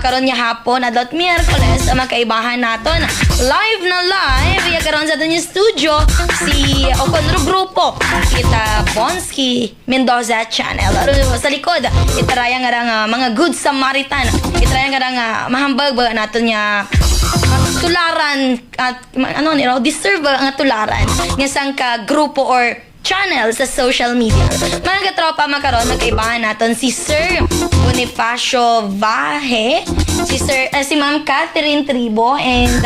karon nga hapon adlaw Miyerkules ang makaibahan naton. Live na live iya karon sa aton studio si Okonro Grupo kita Bonsky Mendoza Channel. Sa likod itaraya nga mga Good Samaritan. Itaraya nga mahambag ba naton nya tularan at ano ni deserve ang tularan nga sang ka grupo or channel sa social media. Mga katropa makaron magkaibahan naton si Sir Bonifacio Vahe, si Ma'am Catherine Tribo and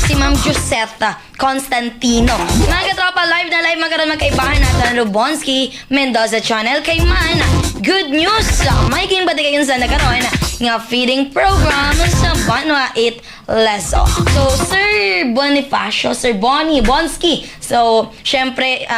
si Ma'am Josetta Constantino. Mga katropa live na live makaron magkaibahan naton Rubonsky Mendoza Channel kay man good news may ginbatigayon sa nakaron nga feeding program sa Banwa 8 Leso. So, Sir Bonifacio, Sir Bonsky. So, syempre,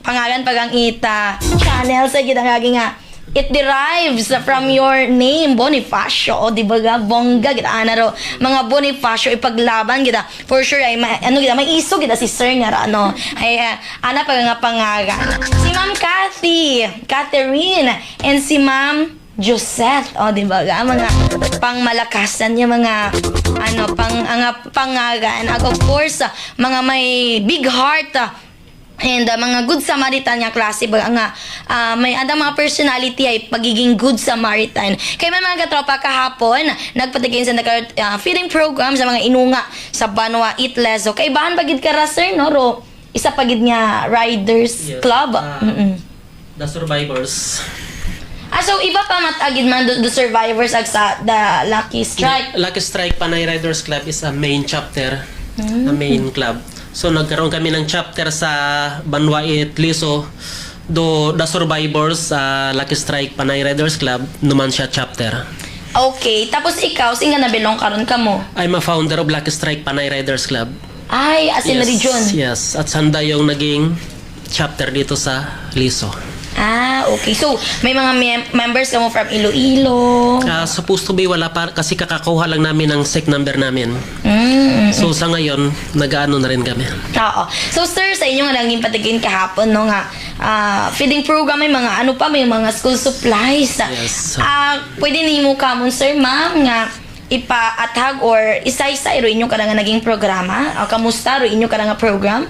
pangalan pag ang ita channel sa kita nga it derives from your name, Bonifacio. O, di ba ga? Bongga, kita. Ro, mga Bonifacio, ipaglaban kita. For sure, ay, may iso kita si Sir nga, ano. Ay, ana pag nga pangalan. Si Ma'am Catherine, and si Ma'am Josette, o di ba ga? Mga pangmalakasan niya, mga pangagan. Of course, mga may big heart, and mga good Samaritan nga klase ba nga may ada mga personality ay pagiging good Samaritan. Kay may mga katropa kahapon nagpatigin sa feeding program sa mga inunga sa Banwa Itlezo. Kay bahan pagid ka ra sir no ro isa pagid nga Riders Club. The Survivors. So iba pa matagid man the survivors ag sa the Lucky Strike. Lucky Strike Panay Riders Club is a main chapter, a main club. So nagkaroon kami ng chapter sa Banwait Liso do the Survivors Lucky Strike Panay Riders Club naman siya chapter. Okay, tapos ikaw singa na belong karon kamo? I'm a founder of Lucky Strike Panay Riders Club. Ay, as in region. Yes, at sanda yung naging chapter dito sa Liso. Okay. So, may mga members kamo from Iloilo? Supposed to be wala pa kasi kakakuha lang namin ng SEC number namin. So, sa ngayon, nag-ano na rin kami. Oo. So, sir, sa inyo nga naging patigin kahapon, no, nga, feeding program, may mga ano pa, may mga school supplies. Yes. Pwede nimo kamon, sir, ma'am, nga, ipa-athag or isa-isa, iro inyo ka nga naging programa? Kamusta, iro inyo ka nga program?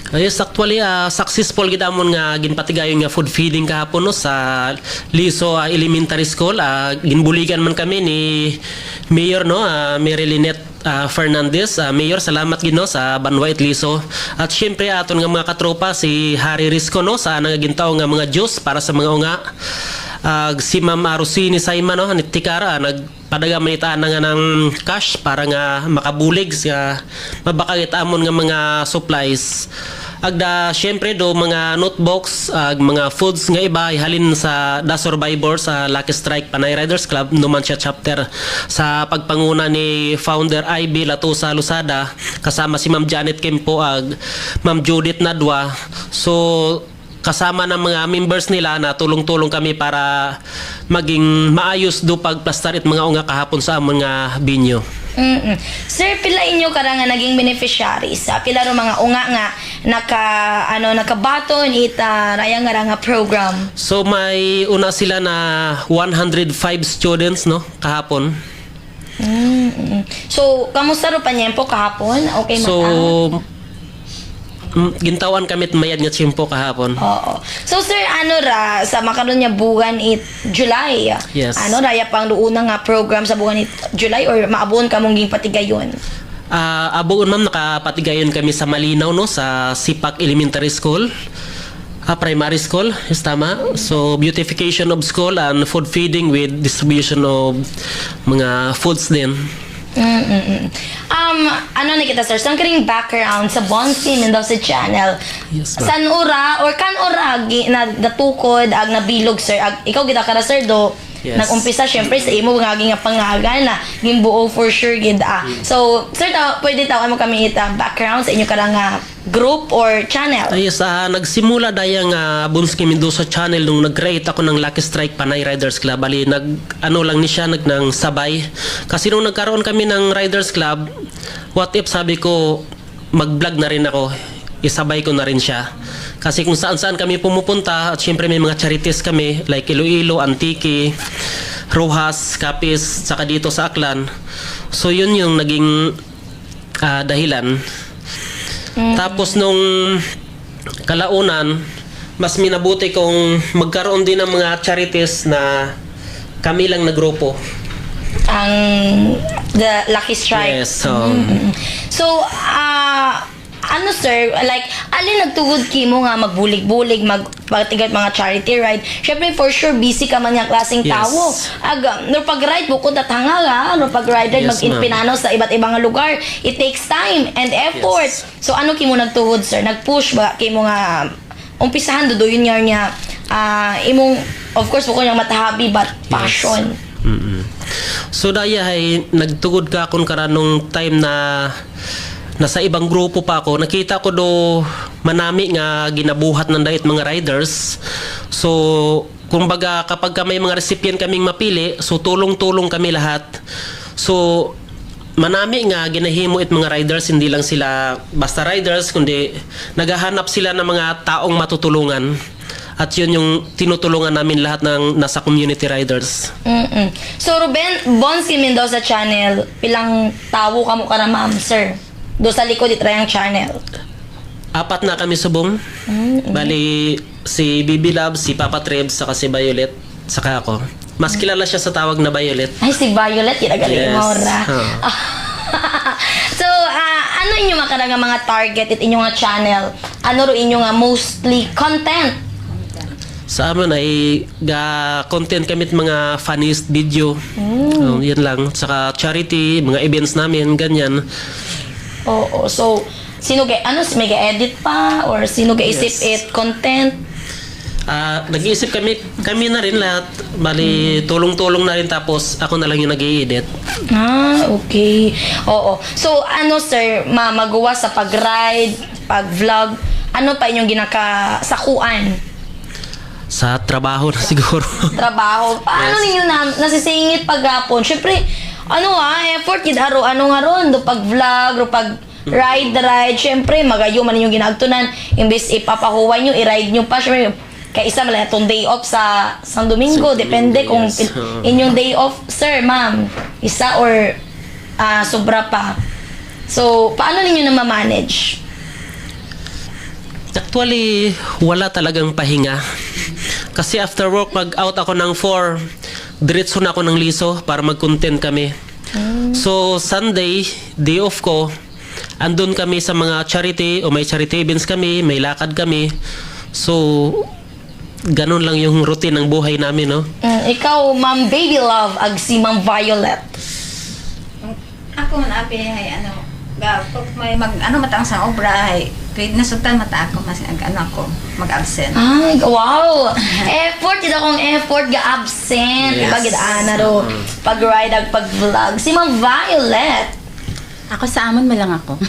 Yes, actually, successful gidamon nga ginpatigayon nga food feeding kahapon no, sa Liso Elementary School. Ginbuligan man kami ni Mayor no, Mary Lynette Fernandez. Mayor, salamat gino sa Banwait Liso. At syempre aton nga mga katropa si Harry Risco no, sa nagagintaw nga mga juice para sa mga unga. Si Ma'am Arusini Saima no, nitikara nagpadaga manitaan nga ng cash para nga makabulig sa mabakagit amon nga mga supplies. Agda syempre do mga notebooks mga foods nga iba ihalin sa The Survivors sa Lucky Strike Panay Riders Club numan siya chapter sa pagpanguna ni founder IB Latusa Lusada kasama si Ma'am Janet Kempo ag Ma'am Judith Nadwa. So kasama ng mga members nila na tulong-tulong kami para maging maayos do pagplastarit mga unga kahapon sa mga binyo. Sir, pila inyo karang nga naging beneficiaries? Pila ro mga unga nga nakabaton ita raya nga program? So may una sila na 105 students no kahapon. So kamusta ro panyempo kahapon? Okay man. So gintawan kami mayad nga tiyempo kahapon. Oo. So sir, sa makaron niya buwan July. Yes. Raya pang duuna nga program sa buwan July or maabon ka mong ging patigayon? Aboon ma'am, nakapatigayon kami sa Malinaw no, sa Sipak Elementary School. Primary school, is tama. So beautification of school and food feeding with distribution of mga foods din. Ano na kita sir, saan karing background sa Bonsky Mendoza Channel? Yes, san ura or kan ura natukod ag nabilog sir ikaw kita kara sir do. Yes. Nag-umpisa syempre sa imo nga nga pangagan na gimbuo for sure gid So sir pwede tawag mo kami ita background sa inyo karang group or channel? Yes, nagsimula dayang Bonsky Mendoza Channel nung nag-create ako ng Lucky Strike Panay Riders Club. Bali lang ni siya nang sabay. Kasi nung nagkaroon kami ng Riders Club, what if sabi ko mag-vlog na rin ako, isabay ko na rin siya. Kasi kung saan-saan kami pumupunta, at syempre may mga charities kami, like Iloilo, Antique, Rojas, Capiz, saka dito sa Aklan. So yun yung naging dahilan. Tapos nung kalaunan, mas minabuti kung magkaroon din ng mga charities na kami lang na grupo. Ang the Lucky Strike. Yes, so So, ano sir, like, alin nagtugod ki mo nga magbulig-bulig, magpatigat mga charity ride. Syempre, for sure, busy ka man nga klaseng Yes. tao. No pag-ride, bukod at hanga no pag-ride, Yes, mag-pinano sa iba't ibang lugar. It takes time and effort. Yes. So, ano ki mo nagtugod, sir? Nag-push ba ki mo nga, umpisahan do yun niya, imong, of course, bukod yung matahabi, but passion. So daya ay nagtugod ka akong karanong time na nasa ibang grupo pa ako, nakita ko do manami nga ginabuhat ng dayet mga riders. So kumbaga kapag ka may mga recipient kaming mapili, so tulong-tulong kami lahat. So manami nga ginahimo it mga riders, hindi lang sila basta riders, kundi naghahanap sila ng mga taong matutulungan. At yun yung tinutulungan namin lahat ng nasa community riders. So, Ruben, Bonsky Mendoza Channel, pilang tawo ka mo ka na, ma'am, sir? Do sa likod itrayang channel. 4 na kami subong. Bali, si Bibi Love, si Papa Trebs, saka si Violet, saka ako. Mas kilala siya sa tawag na Violet. Ay, si Violet, ginagaling Yes. mo ra. So, ano inyo nga mga target it inyo nga channel? Ano ro inyo nga mostly content? Sa amin ay content kami at mga funniest video. Yan lang. Saka charity, mga events namin, ganyan. Oo. So, sino ano may edit pa or sino isip Yes. it content? Nag-iisip kami na rin lahat. Bali, tulong-tulong na rin, tapos ako na lang yung nag-i-edit. Okay. Oo. So, ano sir, magawa sa pag-ride, pag-vlog, ano pa inyong ginakasakuan? Sa trabaho na siguro. Trabaho. Paano Yes. ninyo nasisingit paghapon? Syempre, effort gid aro ano nga ron do pag vlog ro pag ride. Syempre, magayo man ninyong ginagtunan imbes ipapahuwan nyo, i-ride nyo pa. Syempre, kaya isa man itong day off sa Domingo. Sa Depende Domingo, kung yes. inyong day off, sir, ma'am. Isa or sobra pa. So, paano ninyo na ma-manage? Actually, wala talagang pahinga. Kasi after work, mag-out ako ng 4, diretso na ako ng Liso para mag-content kami. So, Sunday, day off ko, andun kami sa mga charity o may charity events kami, may lakad kami. So, ganun lang yung routine ng buhay namin, no? Ikaw, Ma'am Baby Love, ag si Ma'am Violet. Ako man abi ay pag may matang sa obra ay pwede na sultan mata ako mas ako mag-absent. Ay, wow! Effort, ito akong effort ga-absent. Yes. Diba, gidaan ro pag-ride ag pag-vlog. Si Ma'am Violet. Ako sa amon malang ako.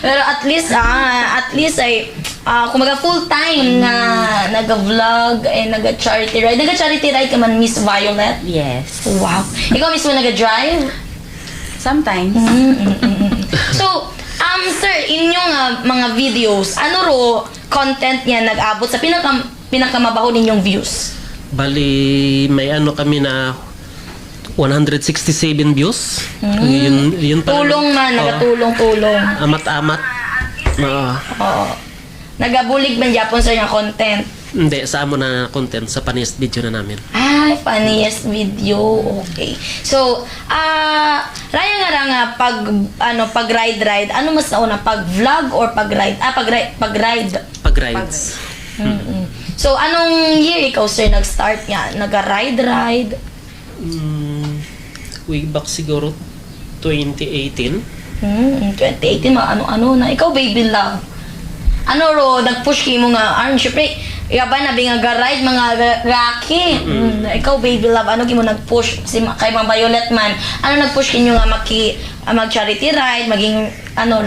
Pero at least ay kumaga full time na naga-vlog and naga-charity ride. Naga-charity ride ka man, Miss Violet. Yes. Wow. Ikaw mismo naga-drive? Sometimes. So, sir, inyong mga videos, ano ro content niya nag-abot sa pinakamabaho ninyong views? Bali, may kami na 167 views. Yun pala. Tulong man, nagatulong-tulong. Amat-amat. Oo. Nagabulig man Japon sir yung content. Hindi, sa amo na content, sa funniest video na namin. Ay, funniest video. Okay. So, raya nga pag ride, ano mas nauna, pag-vlog or pag-ride? Pag-ride. Pag-rides. So, anong year ikaw, sir, nag-start nga? Nag-ride? Way back siguro 2018. 2018, ano na. Ikaw, Baby Love. Ano ro, nag-push kayo mo nga, syempre, ba na nga ride mga Rocky. Ikaw, Baby Love, ano mo nag-push kay Ma'am Violet man? Ano nag-push kinyo nga mag-charity ride, maging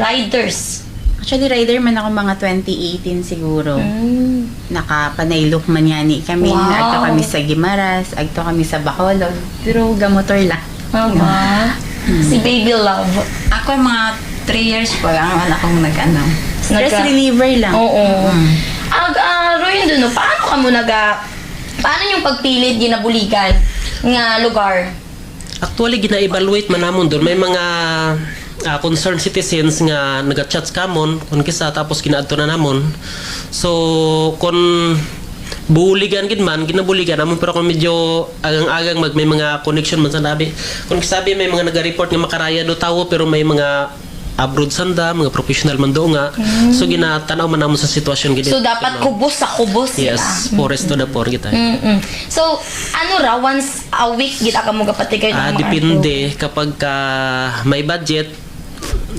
riders? Actually, rider man ako mga 2018 siguro. Nakapanay-look man yani kami. Wow. Agto kami sa Guimaras, agto kami sa Bacolod. Pero gamotor lang. Si Baby Love. Ako mga 3 years po lang akong stress reliever lang. Oo. Roy, paano ka mo Paano yung pagpilit ginabuligan nga lugar? Actually, gina-evaluate man namon doon. May mga concerned citizens nga nag-chat kamon kung kisa tapos ginaadto na namon. So, kung buligan gid man, ginabuligan namon pero kung medyo agang-agang may mga connection man sa labi. Kung sabi may mga naga-report nga makaraya do tawo pero may mga abroad sanda, mga professional man do nga. So ginatanaw man namon sa sitwasyon gid. So, dapat kubos sa kubos sila. Yes, forest to the poor kita. So, ano ra, once a week gid ka mo gapatigay ng mga Depende kapag may budget,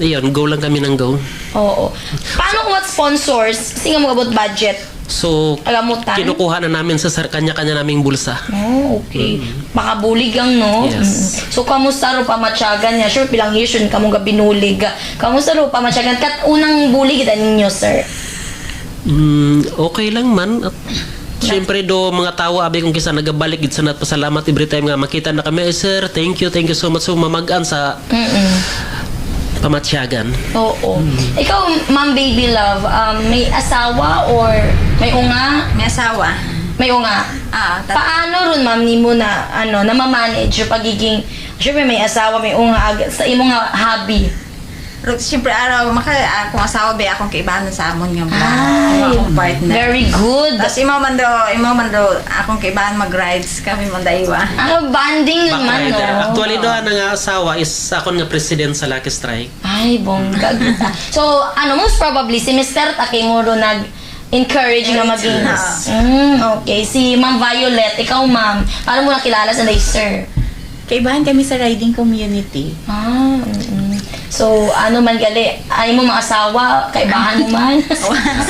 ayun, go lang kami ng go. Oo. Paano kung what sponsors? Kasi nga mo abot budget. So, Agamutan? kinukuha na namin sa kanya-kanya naming bulsa. Oh, okay. Baka buligang, no? Yes. So, kamusta ro pamatyagan niya? Sure, pilang years yun kamong gabinulig. Kamusta ro pamatyagan? Kat unang bulig kita ninyo, sir. Okay lang man. At syempre do mga tao abi kung kisa nagabalik gid sa pasalamat every time nga makita na kami, sir, thank you so much so mamagan sa pamatyagan. Oo. Ikaw, Ma'am Baby Love, may asawa or may unga? May asawa. May unga. Paano ron, ma'am, ni mo na, na ma-manage yung pagiging, syempre may asawa, may unga, sa imong nga hobby? Siyempre, kung asawa ba akong kaibahan sa amon nga Ay, akong partner. very good. Tapos imo man do akong kaibahan mag-rides kami man daywa. Bonding naman, no? Actually do ang nga asawa is akon nga president sa Lucky Strike. Ay, bongga. So, most probably, si Mr. Take mo ro nag-encourage nga maging... Yes. Okay. Si Ma'am Violet, ikaw, ma'am, paano mo nakilala sa sir? Kaibahan kami sa riding community. So, man gali? Ay mo mga asawa? Kaibahan mo man?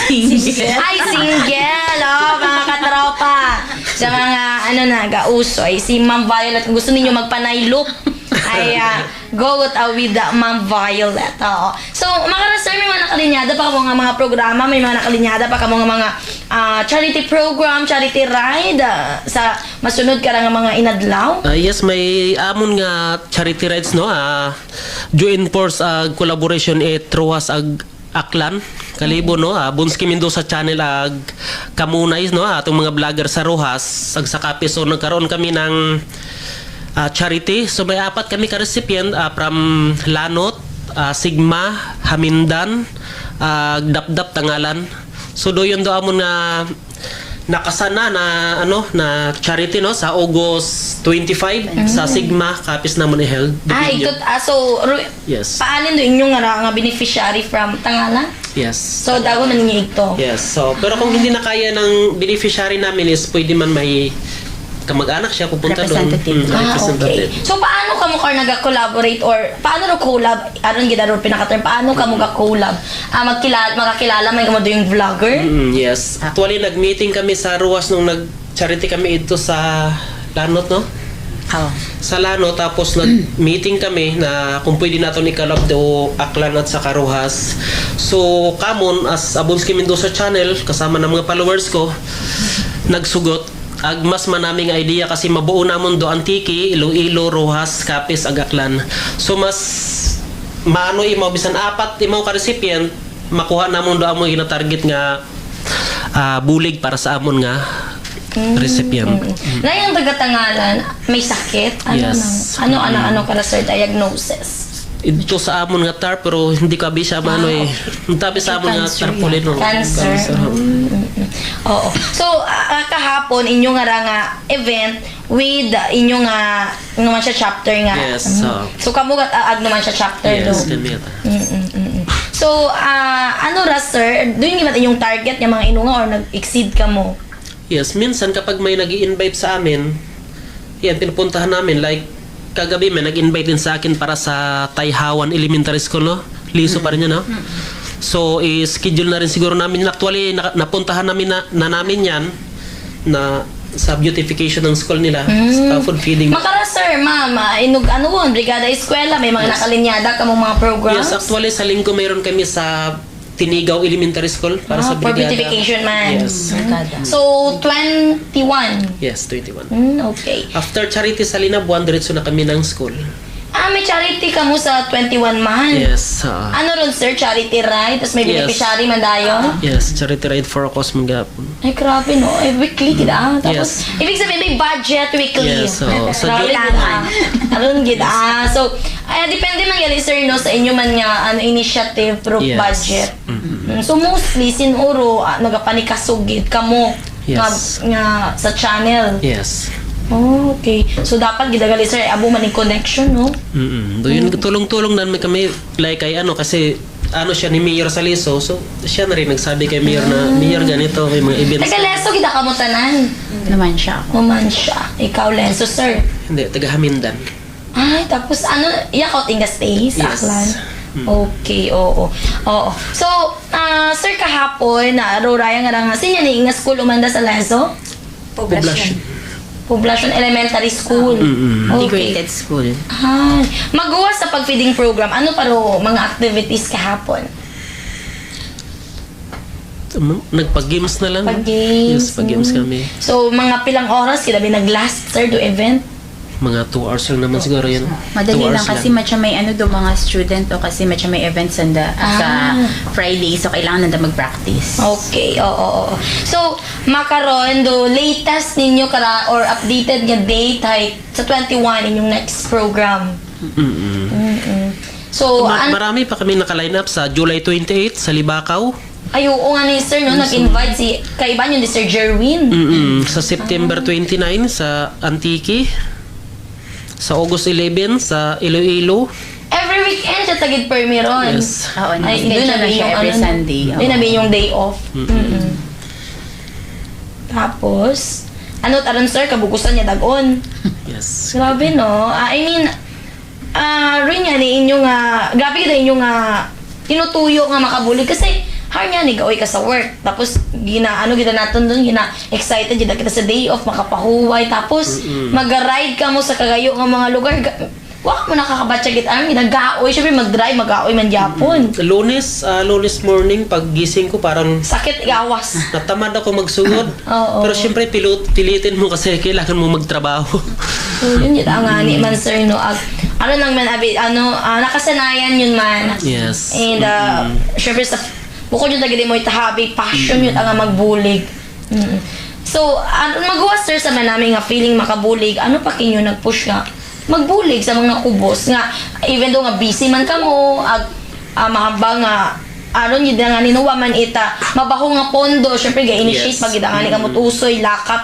Single. Ay, single! Mga katropa! Sa mga, gauso. Ay, si Ma'am Violet, kung gusto ninyo magpanay-look, ay go with Ma'am Violet. Oo. So, mga sir, may mga nakalinyada pa ka mga programa, may mga nakalinyada pa ka mga charity program, charity ride, sa masunod ka nga mga inadlaw? Yes, may amon nga charity rides no. Join force collaboration Truas ag Aklan kalibo no. Bunski Mendoza channel ag Kamunay no. Atong mga vlogger sa Rojas ag sa Capiz. So nagkaroon kami ng charity. So may apat kami ka recipient from Lanot, Sigma, Hamindan, Dapdap Tangalan. So do yun do amon nga nakasana na charity no sa August 25 sa Sigma Capiz namon i-held. Yes. Paano do inyong nga beneficiary from Tangalan? Yes. So dago man ninyo ito. Yes. So pero kung hindi na kaya ng beneficiary namin is pwede man may kamag-anak siya pupunta doon. Representative. Okay. So paano kamo kar naga-collaborate or paano ro collab? Aron gid ro pinaka-term paano kamo ga-collab? Magkakilala may kamo do yung vlogger? Yes. Actually nag-meeting kami sa Ruas nung nag-charity kami ito sa Lanot no. Sa Lanot tapos nag-meeting kami na kung pwede naton i-collab do Aklan at sa Karuhas. So kamon as Bunski Mendoza channel kasama ng mga followers ko nagsugot mas manaming idea kasi mabuo namon do Antique, Iloilo, Rojas, Capiz, Agaklan. So mas maano imo bisan apat imo ka recipient makuha namon do amo gina-target nga bulig para sa amon nga recipient. Na yung taga-Tangalan may sakit? Yes. Ano ka sir diagnosis? Ito sa amon nga tar pero hindi ko abi siya tabi sa amon nga tarpaulin no. Cancer. Oo. So kahapon inyo nga event with inyo nga naman siya chapter nga. Yes. So kamo ag naman siya chapter do. Yes, kami. So sir, doon gimat inyong target nga mga inunga or nag-exceed ka mo? Yes, minsan kapag may nag-i-invite sa amin, yan pinupuntahan namin like kagabi may nag-invite din sa akin para sa Tayhawan Elementary School no. Liso pa rin yan no. So i-schedule na rin siguro namin. Actually napuntahan namin na namin yan na sa beautification ng school nila sa food feeding. Makara sir, ma'am, Brigada Eskwela, may mga nakalinyada ka mga programs? Yes, actually sa linggo mayroon kami sa Tinigaw Elementary School para sa for brigada. beautification man. Yes. So 21. Yes, 21. Okay. After charity sa Linabuan, diretso na kami ng school. may charity ka mo sa 21 man. Yes. Ano ron, sir? Charity ride? Tapos may Yes. beneficiary man dayon? Yes, charity ride for a cause magapon. Ay, grabe, no? Ay, weekly, kita. Tapos, Yes. ibig sabihin, may budget weekly. Yes, so Grabe, kailangan. Aron, kita. So, ay, depende man gali, sir, no, sa inyo man nga, initiative, through Yes. budget. So, mostly, sinuro, nagapanikasugid ka mo Yes. nga sa channel. Yes. Oh, okay. So, dapat gidagali, sir, abo man yung connection, no? Doon tulong-tulong namin kami like ay ano kasi ano siya ni Mayor Saliso. So siya na rin nagsabi kay Mayor na Mayor ganito may mga events. Taga Leso, kita ka mo tanan. Naman siya ako. Maman siya. Ikaw, Leso, sir. Hindi, taga Hamindan. Ay, tapos ano, iyakaw tinga stay sa Yes. Aklan? Okay, oo. Oo. So, sir, kahapon, na Roraya nga nga, sinya ni nga school umanda sa Leso? Poblasyon. Poblacion Elementary School. Okay. Integrated school. Ay, magawa sa pag-feeding program, ano paro mga activities kahapon? Nagpag-games na lang. Pag-games. Yes, pag-games kami. So, mga pilang oras kita nag-last, sir, do event? Mga 2 hours lang naman siguro yan. Madali 2 lang hours kasi matcha may ano do mga student o kasi matcha may events sa Friday so kailangan nanda mag-practice. Okay, oo. So, makaroon do latest ninyo kara or updated nga date ay sa 21 inyong next program. So, Marami pa kami naka-line up sa July 28 sa Libakaw. ay, oo nga ni sir, no? Nag-invite si kaiban yun ni Sir Jerwin. Sa September 29 sa Antique. Sa August 11 sa Iloilo. Every weekend siya tagid permiron. Yes. Oo, Ay, schedule doon na na siya yung every ano, Sunday. Doon na yung day off. Tapos, ano taron sir, kabukusan niya dagon. Yes. Grabe no. I mean, rin yan inyo nga, grabe kita inyo nga tinutuyo nga makabuli kasi har nga ni gaoy ka sa work. Tapos gina naton doon, excited gina kita sa day off makapahuway tapos mag-ride ka mo sa kagayo nga mga lugar. Wa mo nakakabatsa git ang ginagaoy, syempre mag-drive, mag-aoy man gyapon. Lunes morning paggising ko parang Sakit gawas. natamad ako magsugod. Oo. Pero syempre pilitin mo kasi kailangan mo magtrabaho. So, yun yun ang ani man sir no. Ano lang man abi nakasanayan yun man. Yes. And syempre sa bukod yung tagili mo itahabi, passion yun ang magbulig. So, magawa sir sa namin nga feeling makabulig, ano pa kinyo nag-push nga? Magbulig sa mga kubos nga, even though nga busy man ka mo, mahaba nga, aron yun nga ninuwa man ita, mabaho nga pondo, syempre ga-initiate Yes. pag ita nga ni kamot usoy, lakap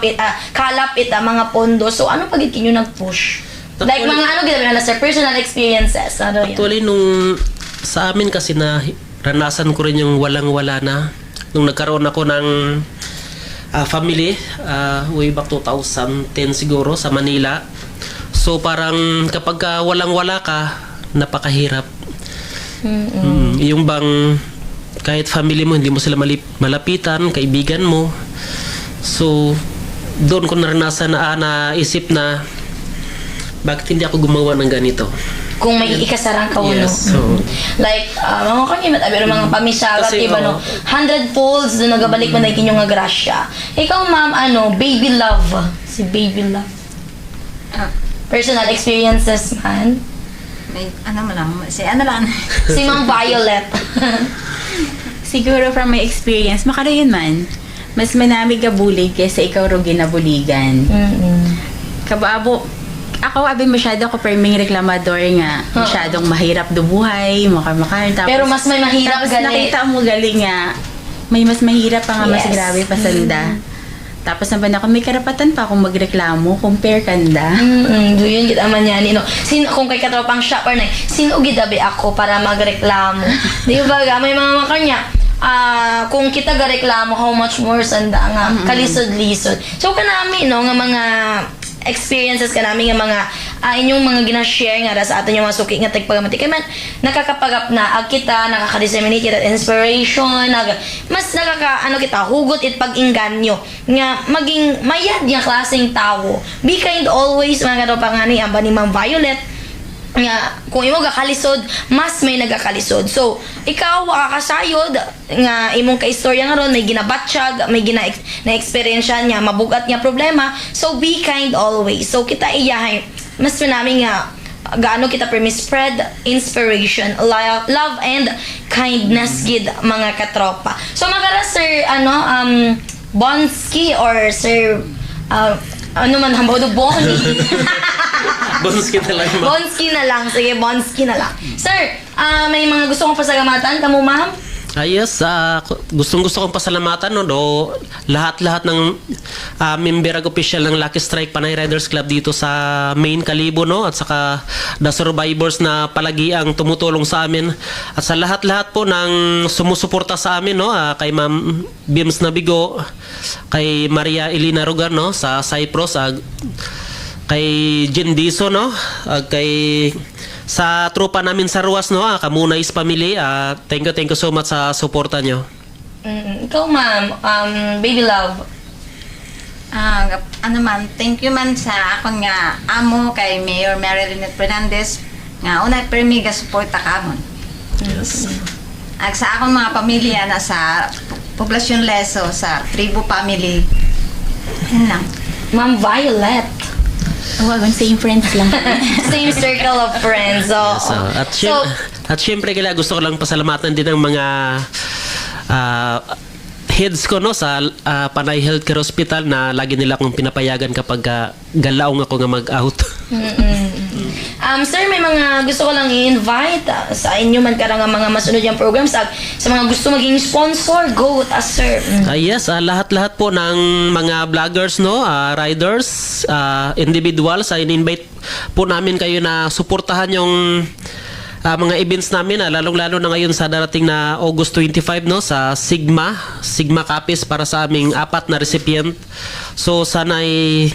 kalap ita mga pondo. So, ano pag kinyo nag-push? Like Actually- mga ano ginawa na sa personal experiences, ano yun? Actually nung sa amin kasi na ranasan ko rin yung walang-wala na nung nagkaroon ako ng family way back 2010 siguro sa Manila. So parang kapag walang-wala ka, napakahirap. Yung bang kahit family mo, hindi mo sila malapitan, kaibigan mo. So doon ko naranasan na naisip na bakit hindi ako gumawa ng ganito. Kung may ikasarang ka Yes, no? so- Like, mga kanyang pero mga pamisagat, Kasi, iba no? 100 folds, doon nagabalik mo na ikinyong nga grasya. Ikaw, ma'am, baby love. Si baby love. Personal experiences, man. May ano mo lang, ano lang. Si Ma'am Violet. Siguro from my experience, makarayon man. Mas manami ka bulig kaysa ikaw ro ginabuligan. Kababo, ako abi masyado ko perming reklamador nga. Masyadong mahirap do buhay, makar. Tapos, Pero mas may mahirap tapos gali. nakita mo galing nga, may mas mahirap pa nga, mas Yes. grabe pa sanda. Tapos naman ako, may karapatan pa akong magreklamo, compare kanda. Do yun, gid aman yan. No? Kung kay katropang shopper na, sino gidabi ako para magreklamo? Di ba ga? May mga makanya, kung kita gareklamo, how much more sanda nga, kalisod-lisod. So, kanami, no, nga mga experiences ka namin nga mga inyong mga gina-share nga sa atin yung mga suki nga tagpagamati kay man nakakapagap na kita nakaka-disseminate kita inspiration mas kita hugot it pag-inganyo nga maging mayad nga klaseng tao be kind always mga katropang ani amba ni Ma'am Violet nga kung imo gakalisod mas may nagakalisod so ikaw kasayod nga imong kaistorya nga ron may ginabatsyag may na-experiensya niya mabugat nga problema so be kind always so kita iyahay mas namin nga gaano kita spread inspiration, love and kindness gid mga katropa. So magara Sir Bonski or Sir ano man hambaw do Bonnie. Bonski na lang, ma'am. Bonski na lang. Sige, Bonski na lang. Sir, may mga gusto kong pasalamatan kamo, ma'am? Yes, gustong-gusto kong pasalamatan no, do lahat-lahat ng member ag official ng Lucky Strike Panay Riders Club dito sa main Kalibo no, at saka the survivors na palagi ang tumutulong sa amin, at sa lahat-lahat po ng sumusuporta sa amin no, kay Ma'am Bims Nabigo, kay Maria Elena Rugar no sa Cyprus, kay Jen Diso no, kay sa tropa namin sa Ruas no, Kamunay's family, thank you so much sa suporta nyo. Ikaw, ma'am, baby love. Ano man, thank you man sa akong nga amo kay Mayor Marilyn Fernandez nga unay permiga suporta kamon. Yes. Ag sa akong mga pamilya na sa Poblasyon Leso, sa Tribu family. Yan lang. Ma'am Violet. Same friends lang. Same circle of friends. So, At syempre kaya gusto ko lang pasalamatan din ang mga heads ko no sa Panay Healthcare Hospital na lagi nila akong pinapayagan kapag galaong ako nga mag-out. Sir, may mga gusto ko lang i-invite sa inyo man karang mga masunod yung programs at sa mga gusto maging sponsor, go with us, sir. Yes, lahat-lahat po ng mga vloggers no, riders, individuals, in-invite po namin kayo na suportahan yung mga events namin, lalong-lalo na ngayon sa darating na August 25 no, sa Sigma Capes para sa aming 4 na recipient. So sana ay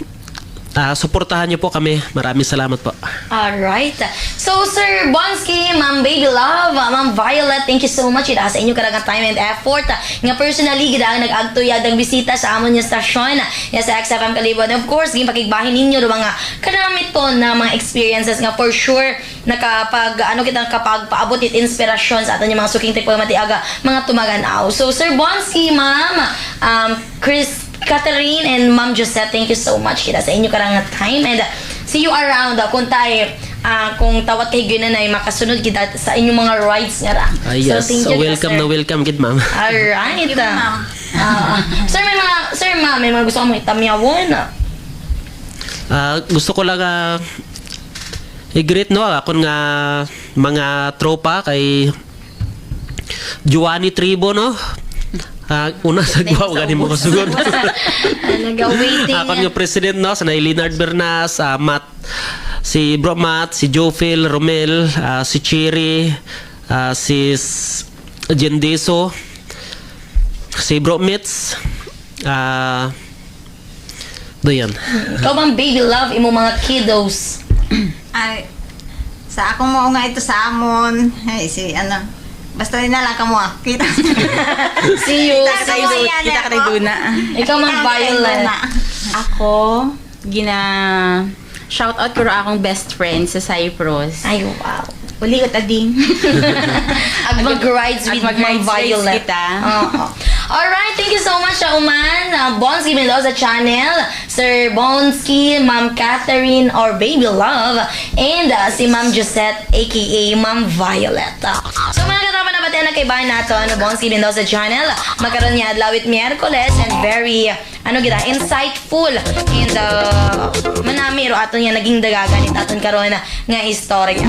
suportahan niyo po kami. Maraming salamat po. Alright. So, Sir Bonski, Ma'am Baby Love, Ma'am Violet, thank you so much sa inyo karang time and effort. Nga personally, gida ang nag-agtuyad ang bisita sa amon yung stasyon sa XFM Kalibo. And of course, gipakigbahin ninyo do mga kanamit po na mga experiences nga for sure nakapag kapag paabot it inspirasyon sa aton yung mga suking tipo matiaga mga tumaganaw. So, Sir Bonski, Ma'am Catherine and Ma'am Josette, thank you so much kita sa inyo karang time and see you around kung kung tawat kay gyud na makasunod kita sa inyong mga rides nga ra. Yes, thank you welcome na welcome gid ma'am. Alright. Ma'am. Sir, may mga gusto ko mo itamyawon. Gusto ko lang i-greet no akon nga mga tropa kay Giovanni Tribo no. Una sa gawa ganin mo kasugod. Nag-waiting. Ako yung president no, sa Leonard Bernas, Matt, si Bro Matt, si Jofil, Romel, si Chiri, si Jendeso, si Bro Mitz, doon. Ikaw bang baby love imo mga kiddos? Ay, sa akong mo nga ito sa amon, ay si basta rin na lang kamo. Kita. See you. Kita mo yan, Kita ka rin doon na. Ikaw mang Violet. Ako, shout out ko ra akong best friend sa Cyprus. Ay, wow. Uli ko tading. Ag mag-rides with Ma'am Violet. Kita. Alright, thank you so much, Uman. Bonski Mendoza Channel, Sir Bonski, Ma'am Catherine or Baby Love, and si Ma'am Josette, aka Ma'am Violet. So mga katama na batian na kay bahay nato, Bonski Mendoza Channel, magkaroon niya adlawit Miyerkules and very insightful and manami ro aton niya naging dagagan it aton karon nga istorya.